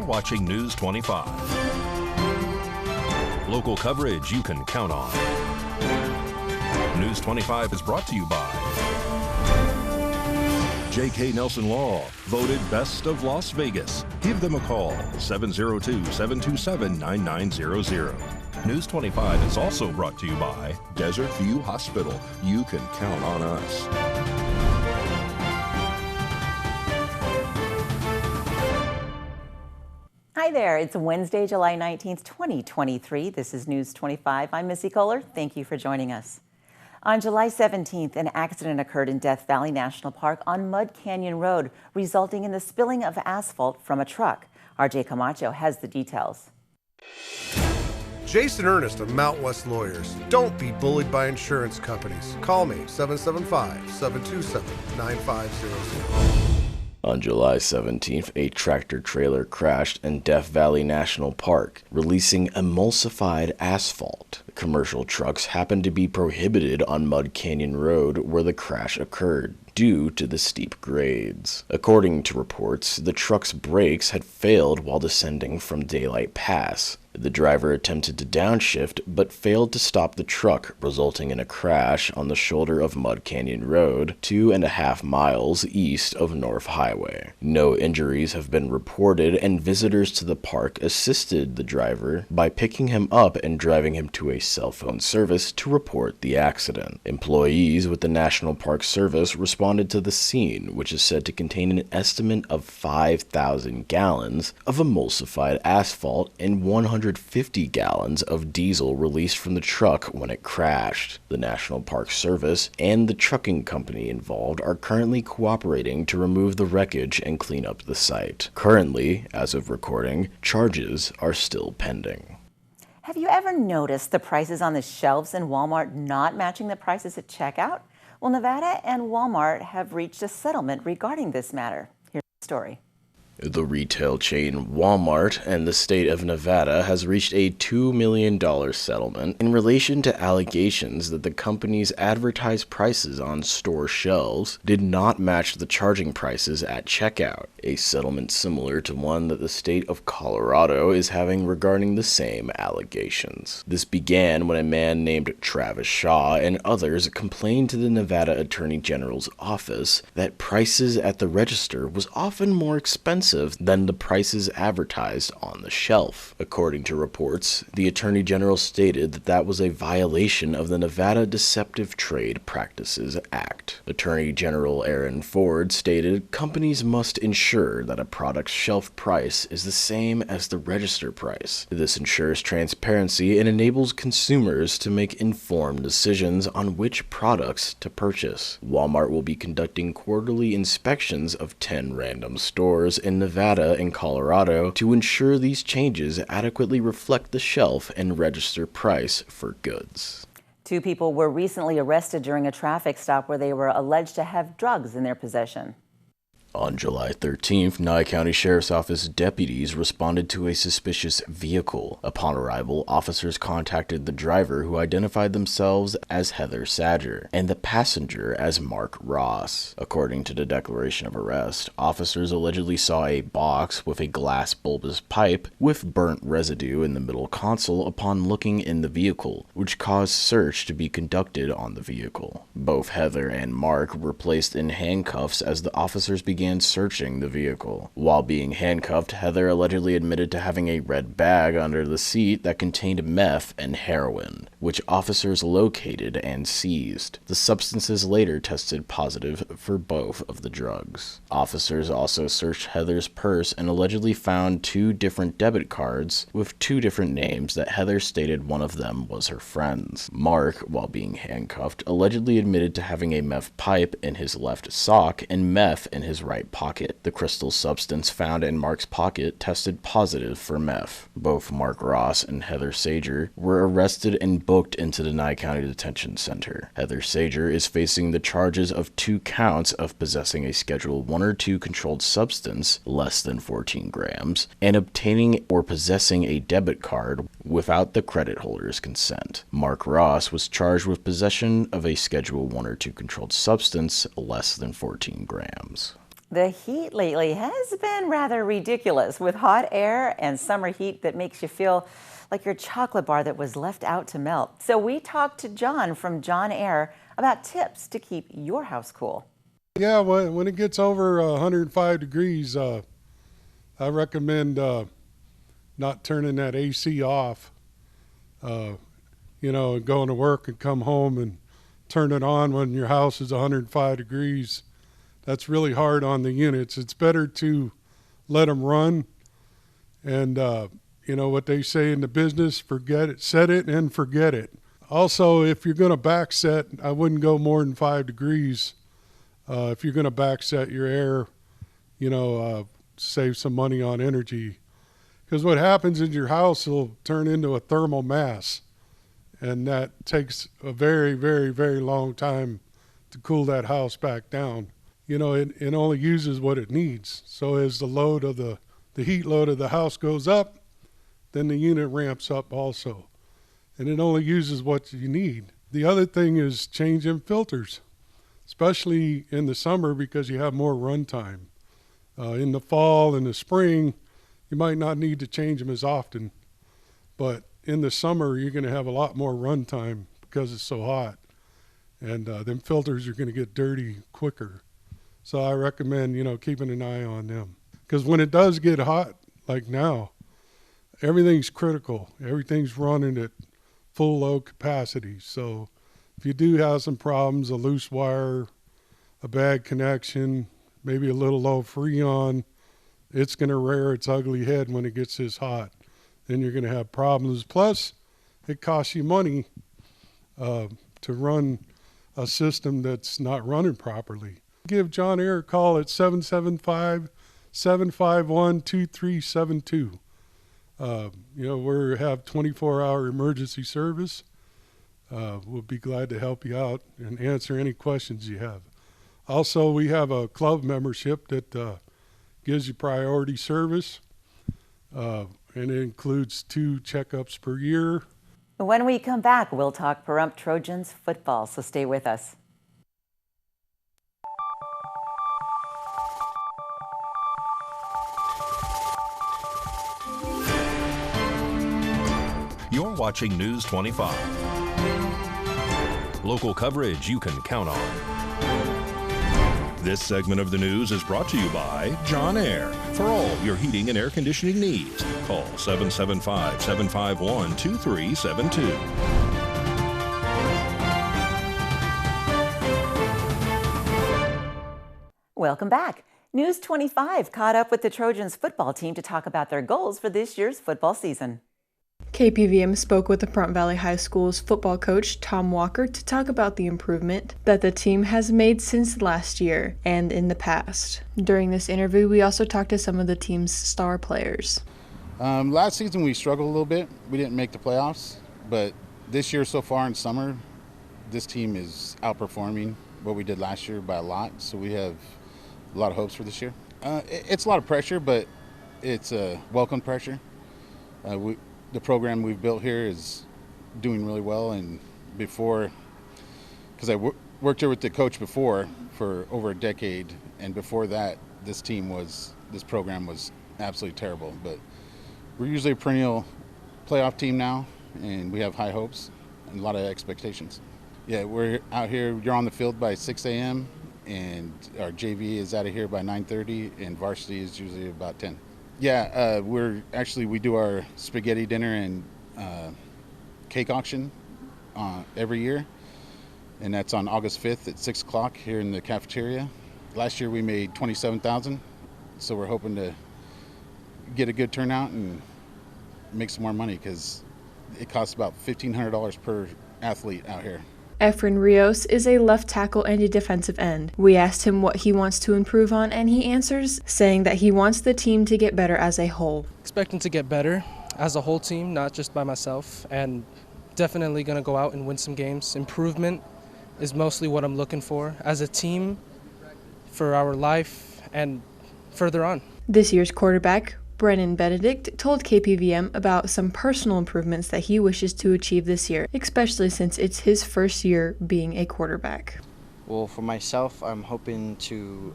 watching News 25. Local coverage you can count on. News 25 is brought to you by J.K. Nelson Law, voted Best of Las Vegas. Give them a call, 702-727-9900. News 25 is also brought to you by Desert View Hospital. You can count on us. Hi there, it's Wednesday, July 19th, 2023. This is News 25. I'm Missy Kohler. Thank you for joining us. On July 17th, an accident occurred in Death Valley National Park on Mud Canyon Road, resulting in the spilling of asphalt from a truck. RJ Camacho has the details. Jason Ernest of Mount West Lawyers. Don't be bullied by insurance companies. Call me, 775-727-9500. On July 17th, a tractor-trailer crashed in Death Valley National Park, releasing emulsified asphalt. Commercial trucks happened to be prohibited on Mud Canyon Road where the crash occurred, due to the steep grades. According to reports, the truck's brakes had failed while descending from Daylight Pass. The driver attempted to downshift but failed to stop the truck, resulting in a crash on the shoulder of Mud Canyon Road, 2.5 miles east of North Highway. No injuries have been reported, and visitors to the park assisted the driver by picking him up and driving him to a cell phone service to report the accident. Employees with the National Park Service responded to the scene, which is said to contain an estimate of 5,000 gallons of emulsified asphalt and 150 gallons of diesel released from the truck when it crashed. The National Park Service and the trucking company involved are currently cooperating to remove the wreckage and clean up the site. Currently, as of recording, charges are still pending. Have you ever noticed the prices on the shelves in Walmart not matching the prices at checkout? Well, Nevada and Walmart have reached a settlement regarding this matter. Here's the story. The retail chain Walmart and the state of Nevada has reached a $2 million settlement in relation to allegations that the company's advertised prices on store shelves did not match the charging prices at checkout, a settlement similar to one that the state of Colorado is having regarding the same allegations. This began when a man named Travis Shaw and others complained to the Nevada Attorney General's office that prices at the register was often more expensive than the prices advertised on the shelf. According to reports, the Attorney General stated that that was a violation of the Nevada Deceptive Trade Practices Act. Attorney General Aaron Ford stated companies must ensure that a product's shelf price is the same as the register price. This ensures transparency and enables consumers to make informed decisions on which products to purchase. Walmart will be conducting quarterly inspections of 10 random stores in Nevada and Colorado to ensure these changes adequately reflect the shelf and register price for goods. 2 people were recently arrested during a traffic stop where they were alleged to have drugs in their possession. On July 13th, Nye County Sheriff's Office deputies responded to a suspicious vehicle. Upon arrival, officers contacted the driver, who identified themselves as Heather Sadger, and the passenger as Mark Ross. According to the declaration of arrest, officers allegedly saw a box with a glass bulbous pipe with burnt residue in the middle console upon looking in the vehicle, which caused search to be conducted on the vehicle. Both Heather and Mark were placed in handcuffs as the officers began searching the vehicle. While being handcuffed, Heather allegedly admitted to having a red bag under the seat that contained meth and heroin, which officers located and seized. The substances later tested positive for both of the drugs. Officers also searched Heather's purse and allegedly found 2 different debit cards with 2 different names that Heather stated one of them was her friend's. Mark, while being handcuffed, allegedly admitted to having a meth pipe in his left sock and meth in his right pocket. The crystal substance found in Mark's pocket tested positive for meth. Both Mark Ross and Heather Sadger were arrested and booked into the Nye County Detention Center. Heather Sadger is facing the charges of 2 counts of possessing a Schedule 1 or 2 controlled substance, less than 14 grams, and obtaining or possessing a debit card without the credit holder's consent. Mark Ross was charged with possession of a Schedule 1 or 2 controlled substance, less than 14 grams. The heat lately has been rather ridiculous with hot air and summer heat that makes you feel like your chocolate bar that was left out to melt. So we talked to John from John Air about tips to keep your house cool. Yeah, when it gets over 105 degrees, I recommend not turning that AC off, and going to work and come home and turn it on when your house is 105 degrees. That's really hard on the units. It's better to let them run. And, what they say in the business, forget it, set it and forget it. Also, if you're going to back set, I wouldn't go more than 5 degrees. If you're going to back set your air, save some money on energy. Because what happens in your house will turn into a thermal mass. And that takes a very, very, very long time to cool that house back down. It only uses what it needs. So as the load of the heat load of the house goes up, then the unit ramps up also. And it only uses what you need. The other thing is changing filters, especially in the summer because you have more run time. In the fall and the spring, you might not need to change them as often. But in the summer, you're going to have a lot more run time because it's so hot. And them filters are going to get dirty quicker. So I recommend, keeping an eye on them. Because when it does get hot, like now, everything's critical. Everything's running at full load capacity. So if you do have some problems, a loose wire, a bad connection, maybe a little low freon, it's going to rear its ugly head when it gets this hot. Then you're going to have problems. Plus, it costs you money to run a system that's not running properly. Give John Air a call at 775-751-2372. We have 24-hour emergency service. We'll be glad to help you out and answer any questions you have. Also, we have a club membership that gives you priority service, and it includes 2 checkups per year. When we come back, we'll talk Pahrump Trojans football, so stay with us. You're watching News 25. Local coverage you can count on. This segment of the news is brought to you by John Air. For all your heating and air conditioning needs, call 775-751-2372. Welcome back. News 25 caught up with the Trojans football team to talk about their goals for this year's football season. KPVM spoke with the Front Valley High School's football coach, Tom Walker, to talk about the improvement that the team has made since last year and in the past. During this interview, we also talked to some of the team's star players. Last season we struggled a little bit. We didn't make the playoffs, but this year so far in summer, this team is outperforming what we did last year by a lot, so we have a lot of hopes for this year. It's a lot of pressure, but it's a welcome pressure. The program we've built here is doing really well, and before, because I worked here with the coach before for over a decade, and before that, this program was absolutely terrible. But we're usually a perennial playoff team now, and we have high hopes and a lot of expectations. Yeah, we're out here. You're on the field by 6 a.m., and our JV is out of here by 9:30, and varsity is usually about 10. Yeah, we do our spaghetti dinner and cake auction every year, and that's on August 5th at 6 o'clock here in the cafeteria. Last year we made $27,000, so we're hoping to get a good turnout and make some more money because it costs about $1,500 per athlete out here. Efren Rios is a left tackle and a defensive end. We asked him what he wants to improve on, and he answers saying that he wants the team to get better as a whole. Expecting to get better as a whole team, not just by myself, and definitely going to go out and win some games. Improvement is mostly what I'm looking for as a team for our life and further on. This year's quarterback, Brennan Benedict, told KPVM about some personal improvements that he wishes to achieve this year, especially since it's his first year being a quarterback. Well, for myself, I'm hoping to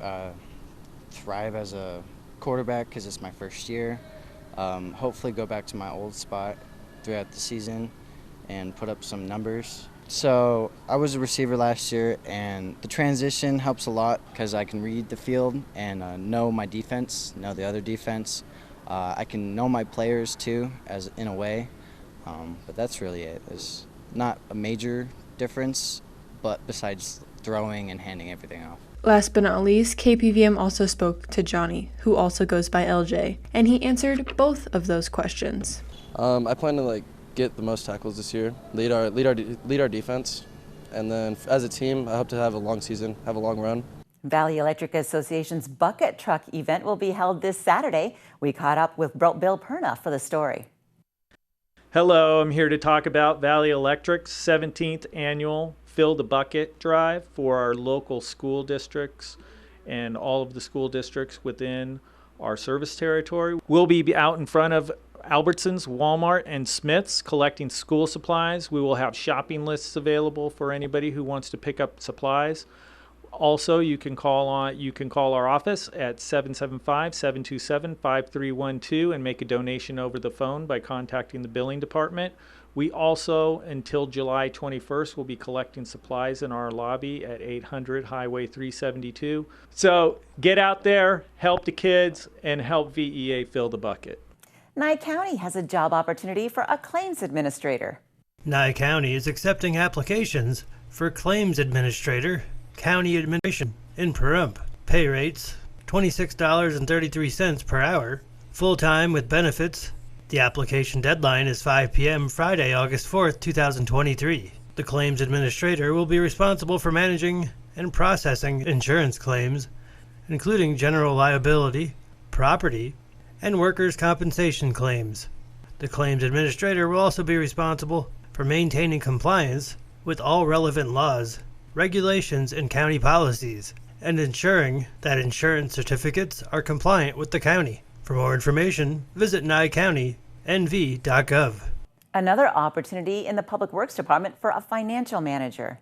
thrive as a quarterback because it's my first year. Hopefully go back to my old spot throughout the season and put up some numbers. So I was a receiver last year, and the transition helps a lot because I can read the field and know my defense, know the other defense. I can know my players too, as in a way, but that's really it. It's not a major difference, but besides throwing and handing everything off. Last but not least, KPVM also spoke to Johnny, who also goes by LJ, and he answered both of those questions. I plan to get the most tackles this year, lead our defense, and then as a team, I hope to have a long season, have a long run. Valley Electric Association's bucket truck event will be held this Saturday. We caught up with Bill Perna for the story. Hello, I'm here to talk about Valley Electric's 17th annual Fill the Bucket drive for our local school districts and all of the school districts within our service territory. We'll be out in front of Albertsons, Walmart, and Smith's collecting school supplies. We will have shopping lists available for anybody who wants to pick up supplies. Also, you can call our office at 775-727-5312 and make a donation over the phone by contacting the billing department. We also, until July 21st, will be collecting supplies in our lobby at 800 Highway 372. So get out there, help the kids, and help VEA fill the bucket. Nye County has a job opportunity for a claims administrator. Nye County is accepting applications for claims administrator, county administration in Pahrump. Pay rates $26.33 per hour, full-time with benefits. The application deadline is 5 p.m. Friday, August 4th, 2023. The claims administrator will be responsible for managing and processing insurance claims, including general liability, property, and workers' compensation claims. The claims administrator will also be responsible for maintaining compliance with all relevant laws, regulations, and county policies, and ensuring that insurance certificates are compliant with the county. For more information, visit nyecounty.nv.gov. Another opportunity in the Public Works Department for a financial manager.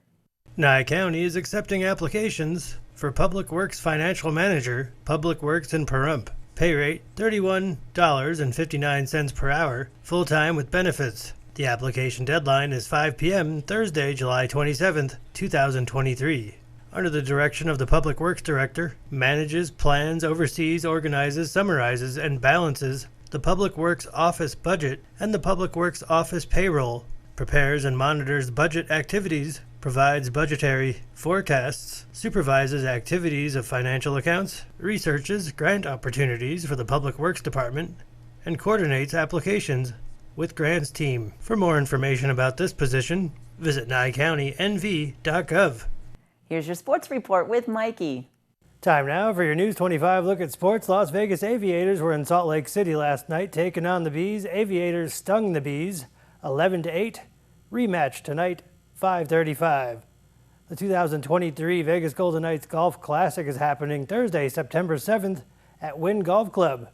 Nye County is accepting applications for Public Works Financial Manager, Public Works in Pahrump. Pay rate $31.59 per hour, full-time with benefits. The application deadline is 5 p.m. Thursday, July 27th, 2023. Under the direction of the Public Works Director, manages, plans, oversees, organizes, summarizes, and balances the Public Works Office budget and the Public Works Office payroll, prepares and monitors budget activities, provides budgetary forecasts, supervises activities of financial accounts, researches grant opportunities for the Public Works Department, and coordinates applications with grants team. For more information about this position, visit nyecounty.nv.gov. Here's your sports report with Mikey. Time now for your News 25 look at sports. Las Vegas Aviators were in Salt Lake City last night taking on the Bees. Aviators stung the Bees 11-8. Rematch tonight, 5:35. The 2023 Vegas Golden Knights Golf Classic is happening Thursday, September 7th at Wynn Golf Club.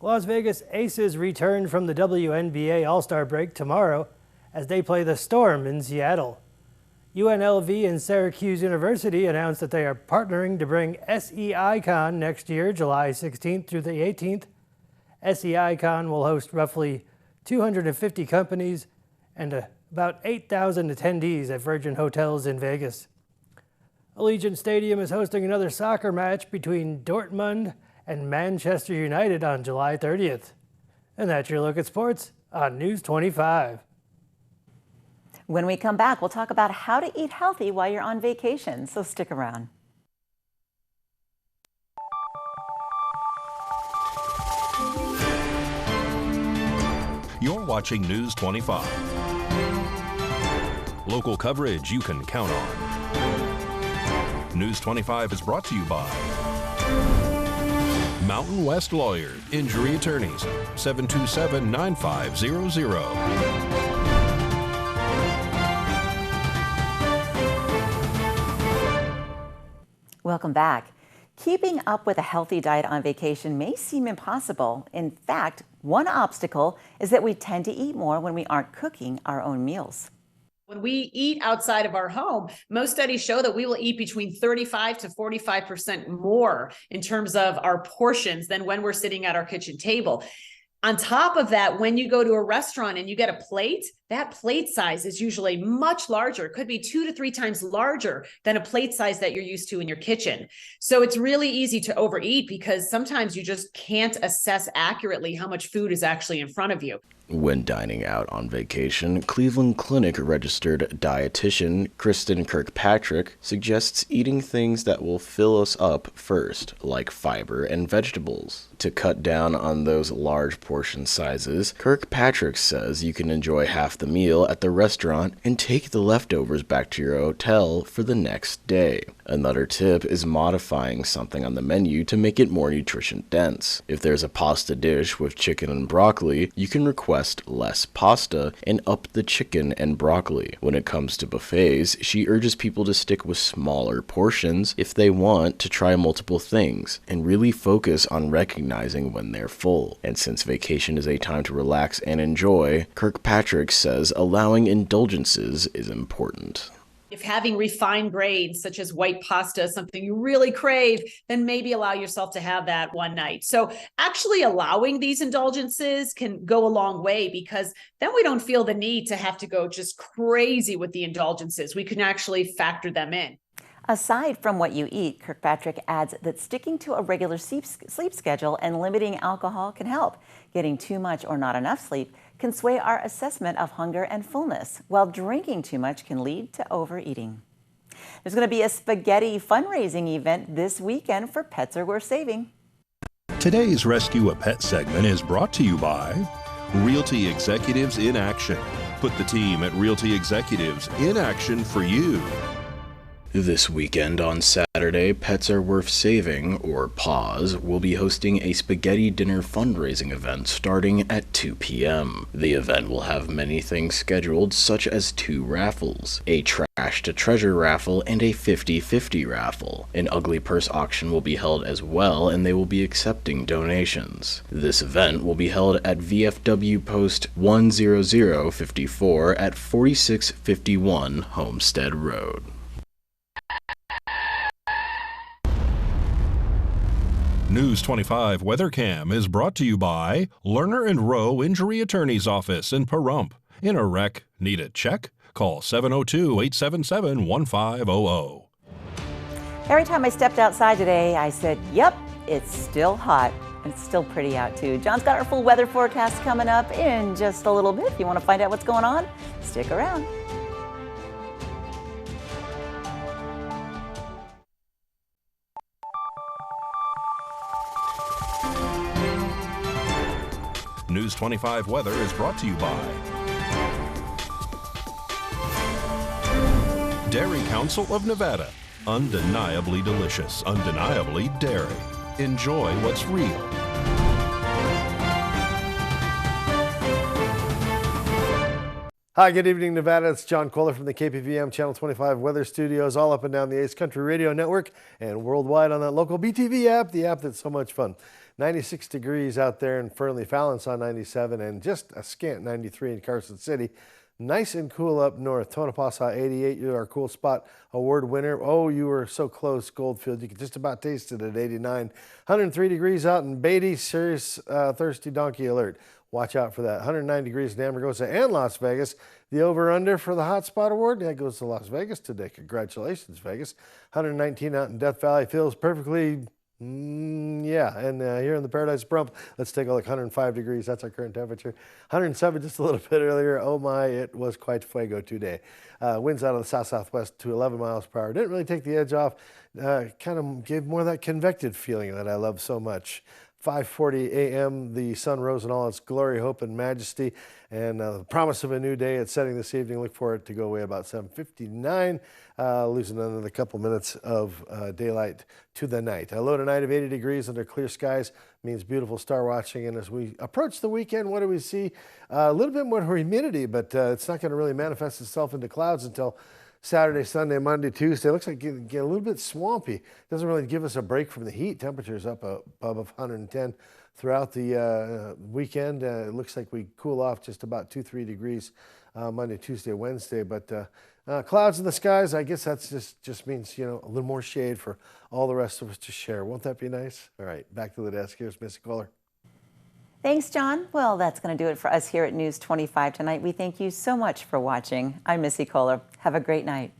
Las Vegas Aces return from the WNBA All-Star break tomorrow as they play the Storm in Seattle. UNLV and Syracuse University announced that they are partnering to bring SEICon next year, July 16th through the 18th. SEICon will host roughly 250 companies and about 8,000 attendees at Virgin Hotels in Vegas. Allegiant Stadium is hosting another soccer match between Dortmund and Manchester United on July 30th. And that's your look at sports on News 25. When we come back, we'll talk about how to eat healthy while you're on vacation, so stick around. You're watching News 25. Local coverage you can count on. News 25 is brought to you by Mountain West Lawyers, Injury Attorneys, 727-9500. Welcome back. Keeping up with a healthy diet on vacation may seem impossible. In fact, one obstacle is that we tend to eat more when we aren't cooking our own meals. When we eat outside of our home, most studies show that we will eat between 35 to 45% more in terms of our portions than when we're sitting at our kitchen table. On top of that, when you go to a restaurant and you get a plate, that plate size is usually much larger. It could be 2 to 3 times larger than a plate size that you're used to in your kitchen. So it's really easy to overeat because sometimes you just can't assess accurately how much food is actually in front of you. When dining out on vacation, Cleveland Clinic registered dietitian Kristen Kirkpatrick suggests eating things that will fill us up first, like fiber and vegetables. To cut down on those large portion sizes, Kirkpatrick says you can enjoy half the meal at the restaurant and take the leftovers back to your hotel for the next day. Another tip is modifying something on the menu to make it more nutrition dense. If there's a pasta dish with chicken and broccoli, you can request less pasta and up the chicken and broccoli. When it comes to buffets, she urges people to stick with smaller portions if they want to try multiple things and really focus on recognizing when they're full. And since vacation is a time to relax and enjoy, Kirkpatrick says allowing indulgences is important. If having refined grains such as white pasta is something you really crave, then maybe allow yourself to have that one night. So actually allowing these indulgences can go a long way because then we don't feel the need to have to go just crazy with the indulgences. We can actually factor them in. Aside from what you eat, Kirkpatrick adds that sticking to a regular sleep schedule and limiting alcohol can help. Getting too much or not enough sleep can sway our assessment of hunger and fullness, while drinking too much can lead to overeating. There's going to be a spaghetti fundraising event this weekend for Pets Are Worth Saving. Today's Rescue a Pet segment is brought to you by Realty Executives in Action. Put the team at Realty Executives in action for you. This weekend on Saturday, Pets Are Worth Saving, or PAWS, will be hosting a spaghetti dinner fundraising event starting at 2 p.m. The event will have many things scheduled, such as 2 raffles, a Trash to Treasure raffle, and a 50-50 raffle. An Ugly Purse auction will be held as well, and they will be accepting donations. This event will be held at VFW Post 10054 at 4651 Homestead Road. News 25 WeatherCam is brought to you by Lerner and Rowe Injury Attorney's Office in Pahrump. In a wreck, need a check? Call 702-877-1500. Every time I stepped outside today, I said, yep, it's still hot. And it's still pretty out too. John's got our full weather forecast coming up in just a little bit. If you want to find out what's going on, stick around. News 25 weather is brought to you by Dairy Council of Nevada. Undeniably delicious, undeniably dairy. Enjoy what's real. Hi, good evening, Nevada. It's John Kohler from the KPVM Channel 25 Weather Studios, all up and down the Ace Country Radio Network and worldwide on that local BTV app, the app that's so much fun. 96 degrees out there in Fernley. Fallon saw 97 and just a scant 93 in Carson City. Nice and cool up north. Tonopah saw 88. You're our Cool Spot Award winner. Oh, you were so close, Goldfield. You could just about taste it at 89. 103 degrees out in Beatty. Serious thirsty donkey alert. Watch out for that. 109 degrees in Amargosa and Las Vegas. The over-under for the Hot Spot Award, that goes to Las Vegas today. Congratulations, Vegas. 119 out in Death Valley. Feels perfectly... yeah, and here in the Paradise Pahrump, let's take a look. 105 degrees, that's our current temperature. 107 just a little bit earlier. Oh my, it was quite fuego today. Winds out of the south-southwest to 11 miles per hour. Didn't really take the edge off. Kind of gave more of that convected feeling that I love so much. 5:40 a.m. The sun rose in all its glory, hope, and majesty, and the promise of a new day. It's setting this evening. Look for it to go away about 7:59, losing another couple minutes of daylight to the night. A low tonight of 80 degrees under clear skies means beautiful star watching. And as we approach the weekend, what do we see? A little bit more humidity, but it's not going to really manifest itself into clouds until Saturday, Sunday, Monday, Tuesday. Looks like it get a little bit swampy. Doesn't really give us a break from the heat. Temperatures up above 110 throughout the weekend. It looks like we cool off just about 2-3 degrees Monday, Tuesday, Wednesday. But clouds in the skies, I guess that's just means, you know, a little more shade for all the rest of us to share. Won't that be nice? All right, back to the desk. Here's Missy Kohler. Thanks, John. Well, that's going to do it for us here at News 25 tonight. We thank you so much for watching. I'm Missy Kohler. Have a great night.